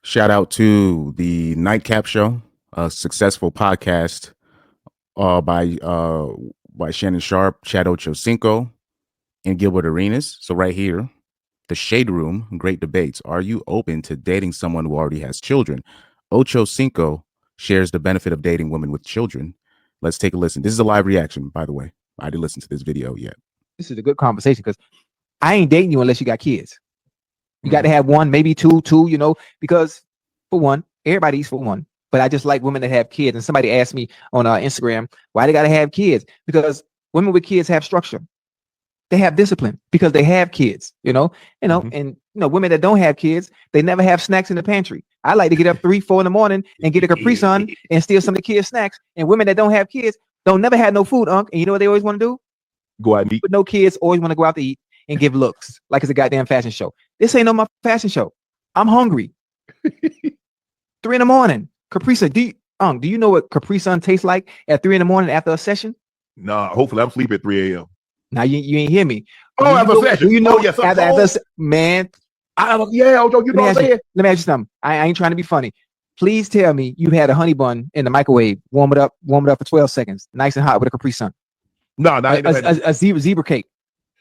Shout out to the Nightcap Show, a successful podcast by Shannon Sharp, Chad Ochocinco, and Gilbert Arenas. So right here, the Shade Room, great debates. Are you open to dating someone who already has children? Ochocinco shares the benefit of dating women with children. Let's take a listen. This is a live reaction, by the way. I didn't listen to this video yet. This is a good conversation because I ain't dating you unless you got kids. You got to have one, maybe two, because for one, everybody eats for one. But I just like women that have kids. And somebody asked me on Instagram, why they got to have kids? Because women with kids have structure. They have discipline because they have kids, and women that don't have kids, they never have snacks in the pantry. I like to get up 3, 4 in the morning and get a Capri Sun and steal some of the kids' snacks. And women that don't have kids don't never have no food, Unc. And you know what they always want to do? Go out and eat. But no kids always want to go out to eat and give looks like it's a goddamn fashion show. This ain't no my fashion show. I'm hungry. 3 in the morning. Capri Sun. Do you know what Capri Sun tastes like at 3 in the morning after a session? Nah, hopefully I'm sleeping at 3 a.m. Now you ain't hear me. Oh, after a session. Yes, man. Ojo, you know what I'm saying? Let me ask you something. I ain't trying to be funny. Please tell me you've had a honey bun in the microwave, warm it up for 12 seconds, nice and hot with a Capri Sun. No, a zebra cake.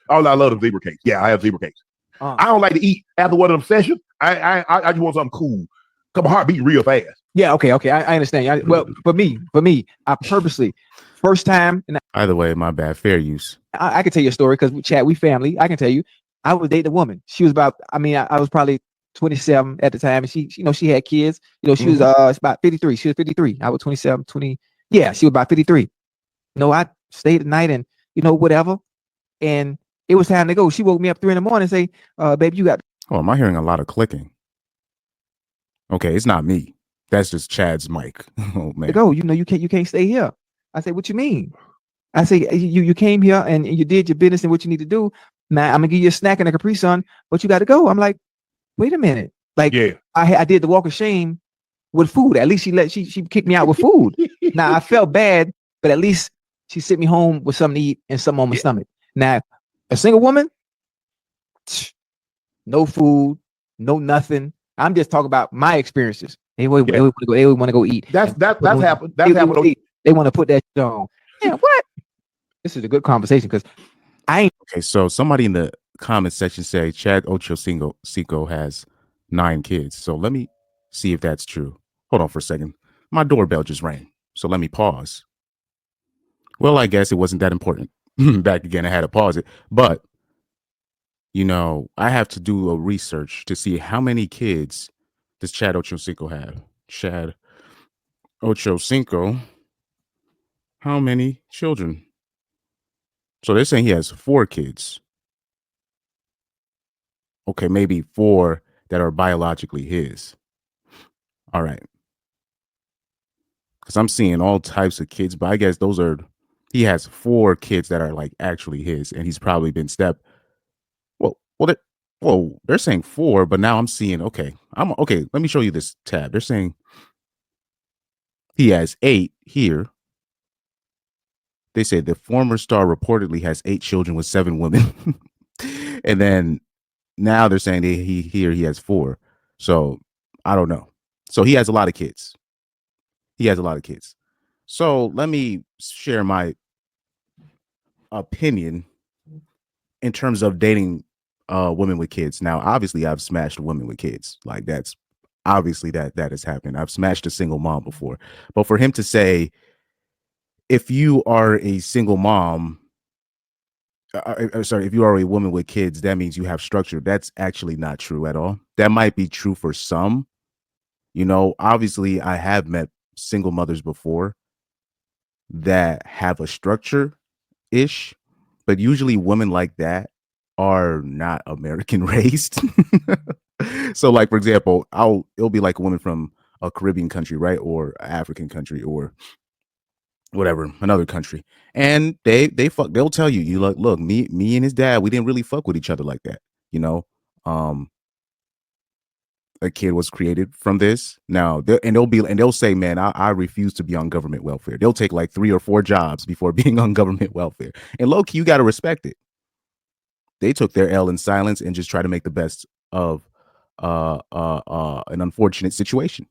Oh, I love the zebra cakes. Yeah, I have zebra cakes. I don't like to eat after one of them sessions. I just want something cool. Come heart beat real fast. Yeah, okay. I understand. Well, for me, I purposely first time. And Either way, my bad. Fair use. I can tell you a story because we family. I can tell you, I was dating a woman. She was about. I was probably 27 at the time, and she had kids. She was about 53. She was 53. I was 27, 20. Yeah, she was about 53. I stayed the night and whatever, and it was time to go. She woke me up 3 in the morning and say, "Baby, you got." Oh, am I hearing a lot of clicking? Okay, it's not me. That's just Chad's mic. Oh man. Go. You can't stay here. I say, what you mean? I say, you came here and you did your business and what you need to do. Now I'm gonna give you a snack and a Capri Sun, but you got to go. I'm like, wait a minute. Like, yeah. I did the walk of shame with food. At least she kicked me out with food. Now I felt bad, but at least she sent me home with something to eat and something on my stomach. Now, a single woman, no food, no nothing. I'm just talking about my experiences. They want to go eat. That's happened. That's happened. They want to put that on. Yeah, what? This is a good conversation because I ain't. Okay, so somebody in the comment section say Chad Ochocinco has 9 kids. So let me see if that's true. Hold on for a second. My doorbell just rang. So let me pause. Well, I guess it wasn't that important. Back again, I had to pause it. But, I have to do a research to see how many kids does Chad Ochocinco have. Chad Ochocinco, how many children? So they're saying he has 4 kids. Okay, maybe 4 that are biologically his. All right. Because I'm seeing all types of kids, but I guess he has 4 kids that are like actually his, and he's probably been they're saying 4, but now I'm seeing, okay, let me show you this tab. They're saying he has 8 here. They say the former star reportedly has 8 children with 7 women. And then now they're saying he has 4. So I don't know. So he has a lot of kids. So let me share my opinion in terms of dating women with kids. Now, obviously, I've smashed women with kids. Like that's obviously that has happened. I've smashed a single mom before. But for him to say, if you are a single mom, if you are a woman with kids, that means you have structure. That's actually not true at all. That might be true for some. Obviously, I have met single mothers before that have a structure-ish, but usually women like that are not American raised. So, like, for example, it'll be like a woman from a Caribbean country, right? Or African country or whatever, another country. And they'll tell you look, me and his dad, we didn't really fuck with each other like that. A kid was created from this. Now, they'll say, man, I refuse to be on government welfare. They'll take like 3 or 4 jobs before being on government welfare. And low key, you got to respect it. They took their L in silence and just try to make the best of an unfortunate situation,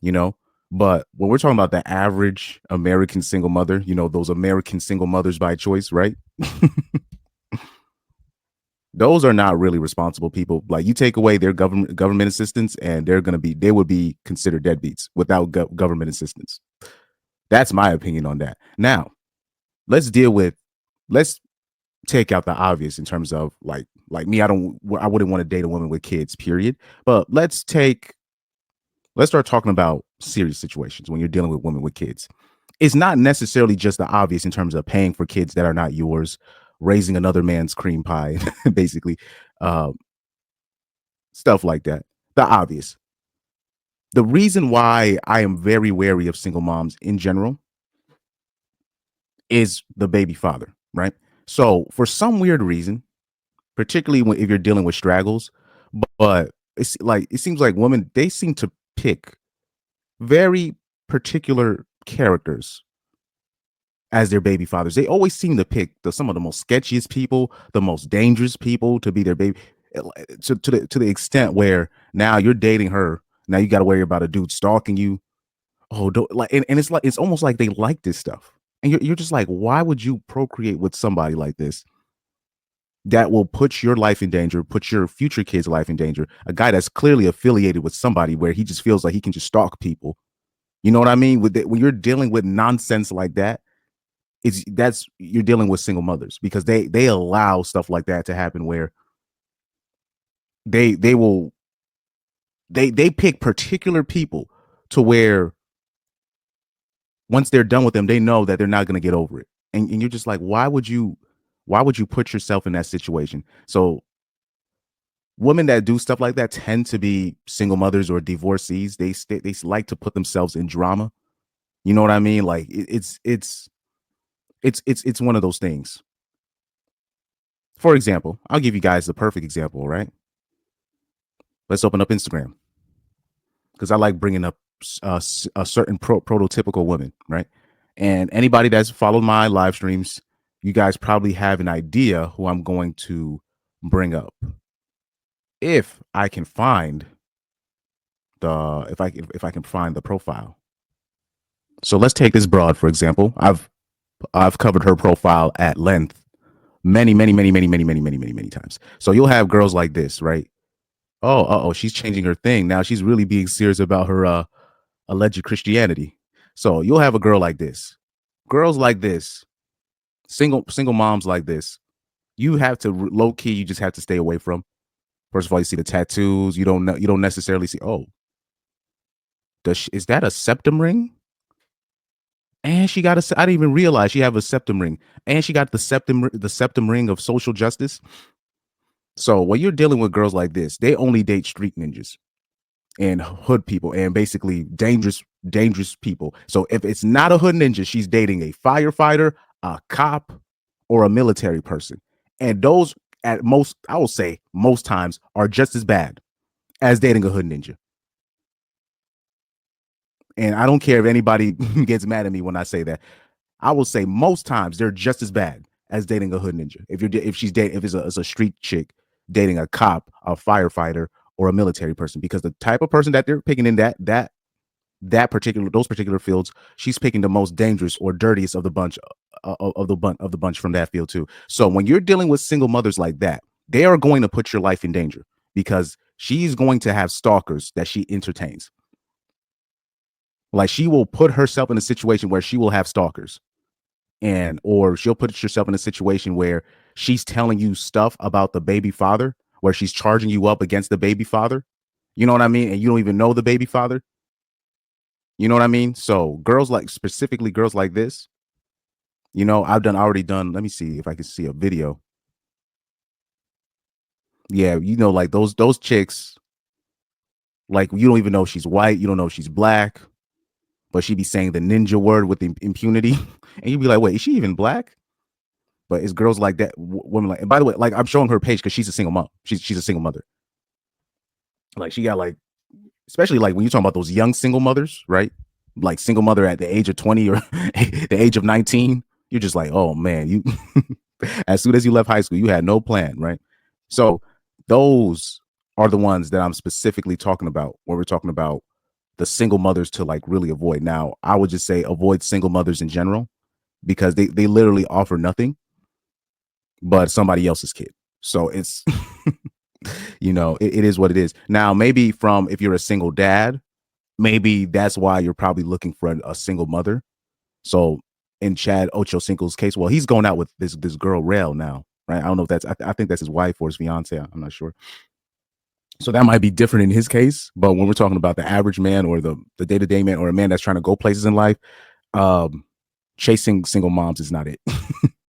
you know. But when we're talking about the average American single mother, you know, those American single mothers by choice, right? Those are not really responsible people. Like, you take away their government assistance, and they would be considered deadbeats without government assistance. That's my opinion on that. Now, let's take out the obvious in terms of like me. I wouldn't want to date a woman with kids, period. But let's start talking about serious situations when you're dealing with women with kids. It's not necessarily just the obvious in terms of paying for kids that are not yours, raising another man's cream pie, basically, uh, stuff like that. The obvious. The reason why I am very wary of single moms in general is the baby father, right? So for some weird reason, particularly if you're dealing with straggles, but it seems like women, they seem to pick very particular characters as their baby fathers. They always seem to pick some of the most sketchiest people, the most dangerous people to be their baby, to the extent where now you're dating her. Now you got to worry about a dude stalking you. Oh, and it's like, it's almost like they like this stuff. And you're just like, why would you procreate with somebody like this that will put your life in danger, put your future kids' life in danger? A guy that's clearly affiliated with somebody where he just feels like he can just stalk people. You know what I mean? When you're dealing with nonsense like that, you're dealing with single mothers, because they allow stuff like that to happen, where they pick particular people to where once they're done with them, they know that they're not going to get over it. And you're just like, why would you put yourself in that situation? So women that do stuff like that tend to be single mothers or divorcees. They like to put themselves in drama. You know what I mean? Like, it's one of those things. For example, I'll give you guys the perfect example, right? Let's open up Instagram, because I like bringing up a certain prototypical woman, right? And anybody that's followed my live streams, you guys probably have an idea who I'm going to bring up. If I can find if I can find the profile. So let's take this broad, for example. I've covered her profile at length many times. So you'll have girls like this, right? Oh, she's changing her thing. Now she's really being serious about her alleged Christianity. So you'll have a girl like this. Girls like this, single moms like this, you have to low key, you just have to stay away from. First of all, you see the tattoos. You don't necessarily see, oh, is that a septum ring? And she got I didn't even realize she have a septum ring. And she got the septum ring of social justice. So when you're dealing with girls like this, they only date street ninjas and hood people, and basically dangerous people. So if it's not a hood ninja, she's dating a firefighter, a cop, or a military person. And those, at most, I will say most times, are just as bad as dating a hood ninja. And I don't care if anybody gets mad at me when I say that. I will say most times they're just as bad as dating a hood ninja. If it's a street chick dating a cop, a firefighter, or a military person, because the type of person that they're picking in those particular fields, she's picking the most dangerous or dirtiest of the bunch from that field too. So when you're dealing with single mothers like that, they are going to put your life in danger, because she's going to have stalkers that she entertains. Like, she will put herself in a situation where she will have stalkers, or she'll put herself in a situation where she's telling you stuff about the baby father, where she's charging you up against the baby father. You know what I mean? And you don't even know the baby father. You know what I mean? So specifically girls like this, I've already done. Let me see if I can see a video. Yeah, like those chicks, like, you don't even know she's white. You don't know she's black, but she be saying the ninja word with impunity. And you'd be like, wait, is she even black? But it's girls like that, women like, and by the way, like, I'm showing her page because she's a single mom. She's a single mother. Like, she got, like, especially like when you're talking about those young single mothers, right? Like, single mother at the age of 20 or the age of 19, you're just like, oh man, you as soon as you left high school, you had no plan, right? So those are the ones that I'm specifically talking about when we're talking about the single mothers to like really avoid. Now, I would just say avoid single mothers in general because they literally offer nothing but somebody else's kid. So it's it is what it is. Now, maybe from if you're a single dad, maybe that's why you're probably looking for a single mother. So in Chad Ochocinco's case, well, he's going out with this girl Rail now, right? I don't know if that's I think that's his wife or his fiance. I'm not sure. So that might be different in his case. But when we're talking about the average man or the day-to-day man or a man that's trying to go places in life, chasing single moms is not it.